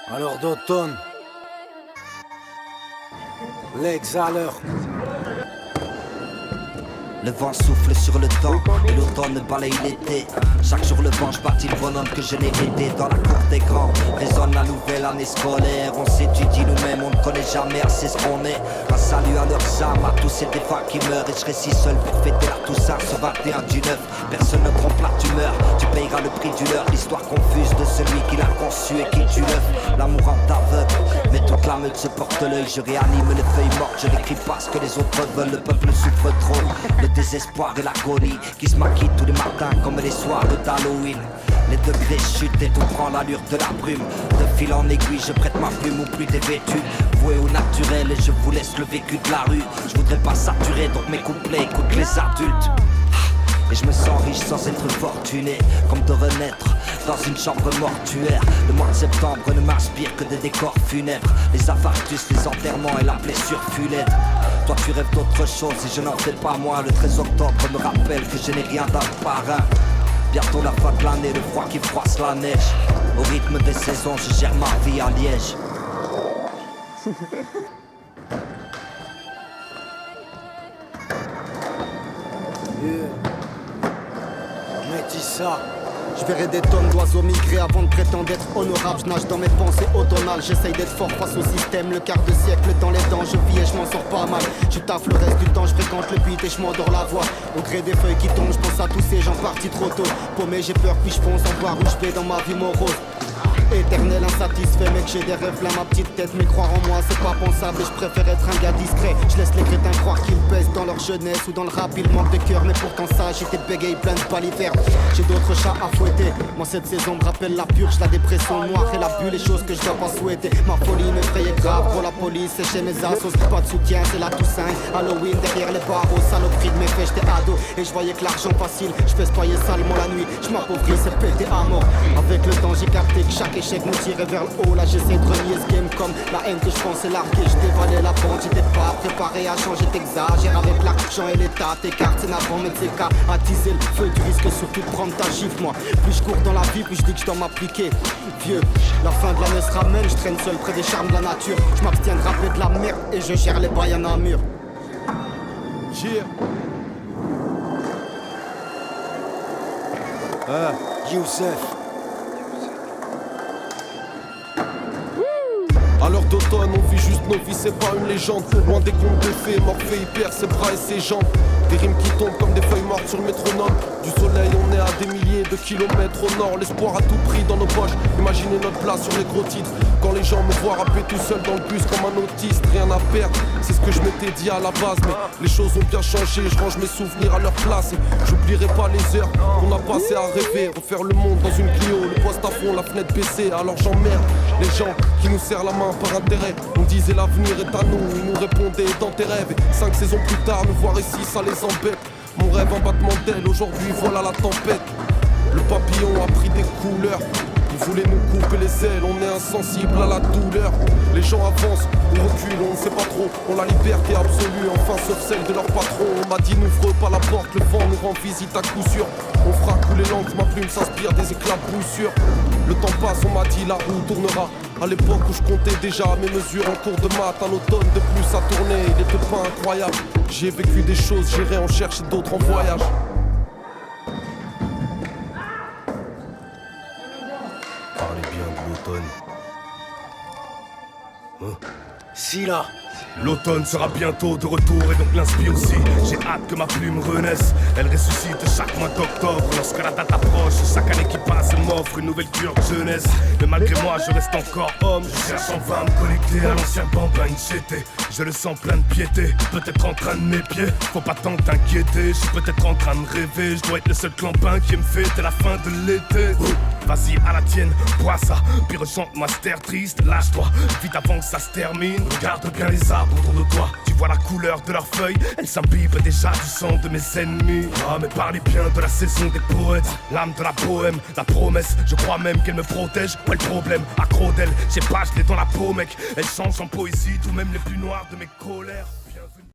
Alors d'automne, l'exhaleur. Le vent souffle sur le temps et l'automne balaye l'été. Chaque jour le vent, je bâtis le bonhomme que je n'ai aidé. Dans la cour des grands, résonne la nouvelle année scolaire. On s'étudie nous-mêmes, on ne connaît jamais assez ce qu'on est. Un salut à leurs âmes, à tous ces défunts qui meurent. Et je serai si seul pour fêter la Toussaint ce 21 du 9. Personne ne trompe la tumeur, tu payeras le prix du leur. L'histoire confuse de celui qui l'a conçu et qui tue l'œuf. L'amour en aveugle, mais toute la meute se porte l'œil. Je réanime les feuilles mortes, je n'écris pas ce que les autres veulent. Le peuple souffre trop, le désespoir et l'agonie qui se maquillent tous les matins comme les soirs d'Halloween. Les degrés chutent et tout prend l'allure de la brume. De fil en aiguille, je prête ma plume ou plus dévêtue. Voué au naturel et je vous laisse le vécu de la rue. Je voudrais pas saturer donc mes couplets écoutent les adultes. Et je me sens riche sans être fortuné, comme de renaître dans une chambre mortuaire. Le mois de septembre ne m'inspire que des décors funèbres. Les infarctus, les enterrements et la blessure funèbre. Toi tu rêves d'autre chose et je n'en fais pas moins. Le 13 octobre me rappelle que je n'ai rien d'un parrain. Bientôt la fin de l'année, le froid qui froisse la neige. Au rythme des saisons, je gère ma vie à Liège. Métissa. Je verrai des tonnes d'oiseaux migrer avant de prétendre être honorable. Je nage dans mes pensées automnales, j'essaye d'être fort face au système. Le quart de siècle dans les dents, je vis et je m'en sors pas mal. Je taffe le reste du temps, je fréquente le beat et je m'endors la voix. Au gré des feuilles qui tombent, je pense à tous ces gens partis trop tôt. Paumé, j'ai peur puis je fonce en voir où je vais dans ma vie morose. Éternel insatisfait, mec, j'ai des rêves plein ma petite tête. Mais croire en moi, c'est pas pensable et je préfère être un gars discret. Je laisse les crétins croire qu'ils pèsent dans leur jeunesse ou dans le rap, ils manquent de cœur. Mais pourtant ça, j'étais bégaye plein de balivernes. J'ai d'autres chats à fouetter. Moi, cette saison me rappelle la purge, la dépression noire et la bulle, les choses que je dois pas souhaiter. Ma folie m'effrayait grave pour la police et chez mes assos. Pas de soutien, c'est la Toussaint. Halloween derrière les barreaux, saloperie de mes faits, j'étais ado. Et je voyais que l'argent facile, je fais payer salement la nuit. Je m'appauvris, c'est pété à mort. Avec le temps, j'ai capté que chaque échec me tirait vers le haut. Là j'essaie de renier ce game comme la haine que je pensais larguer. Je dévalais la pente, j'étais pas préparé à changer. T'exagères avec l'argent et l'état. Tes cartes, c'est avant mais tes cas. Attiser le feu du risque, surtout de prendre ta gifle. Moi, plus je cours dans la vie, plus je dis que je dois m'appliquer. Vieux, la fin de l'année se ramène. Je traîne seul près des charmes de la nature. Je m'abstiens de rapper de la merde et je gère les bails en un mur. Yeah. Youssef. À l'heure d'automne, on vit juste nos vies, c'est pas une légende. Loin des contes de fées, Morphée, il perd ses bras et ses jambes. Des rimes qui tombent comme des feuilles mortes sur le métronome. Du soleil, on est à des milliers de kilomètres au nord. L'espoir à tout prix dans nos poches. Imaginez notre place sur les gros titres. Quand les gens me voient rapper tout seul dans le bus comme un autiste, rien à perdre, c'est ce que je m'étais dit à la base. Mais les choses ont bien changé, je range mes souvenirs à leur place. Et j'oublierai pas les heures qu'on a passées à rêver. Refaire le monde dans une Clio, le poste à fond, la fenêtre baissée. Alors j'emmerde les gens qui nous serrent la main par intérêt. On disait l'avenir est à nous, ils nous répondaient dans tes rêves. Et 5 saisons plus tard, nous voir ici, ça les embête. Mon rêve en battement d'aile, aujourd'hui voilà la tempête. Le papillon a pris des couleurs. Ils voulaient nous couper les ailes, on est insensible à la douleur. Les gens avancent, ou reculent, on ne sait pas trop. On la liberté absolue, enfin sauf celle de leur patron. On m'a dit n'ouvre pas la porte, le vent nous rend visite à coup sûr. On fera couler l'encre, ma plume s'inspire des éclaboussures. Le temps passe, on m'a dit la roue tournera. À l'époque où je comptais déjà mes mesures en cours de maths. Un automne de plus à tourner, il était pas incroyable. J'ai vécu des choses, j'irai en chercher d'autres en voyage. Parlez bien de l'automne. Si là. L'automne sera bientôt de retour et donc l'inspire aussi. J'ai hâte que ma plume renaisse. Elle ressuscite chaque mois d'octobre. Lorsque la date approche, chaque année qui passe m'offre une nouvelle cure de jeunesse. Mais malgré moi je reste encore homme. Je cherche enfin à me connecter à l'ancien bambin j'étais. Je le sens plein de piété, peut-être en train de m'épier. Faut pas tant t'inquiéter, je suis peut-être en train de rêver. Je dois être le seul clampin qui me fait dès la fin de l'été. Vas-y à la tienne, bois ça, puis ressens-moi ster triste. Lâche-toi, vite avant que ça se termine. Regarde bien les arbres autour de toi. Tu vois la couleur de leurs feuilles, elles s'imbibe déjà du sang de mes ennemis. Ah mais parlez bien de la saison des poètes. L'âme de la poème, la promesse, je crois même qu'elle me protège. Ouais le problème, accro d'elle, j'ai pas, je l'ai dans la peau mec. Elle change en poésie, tout même les plus noirs de mes colères.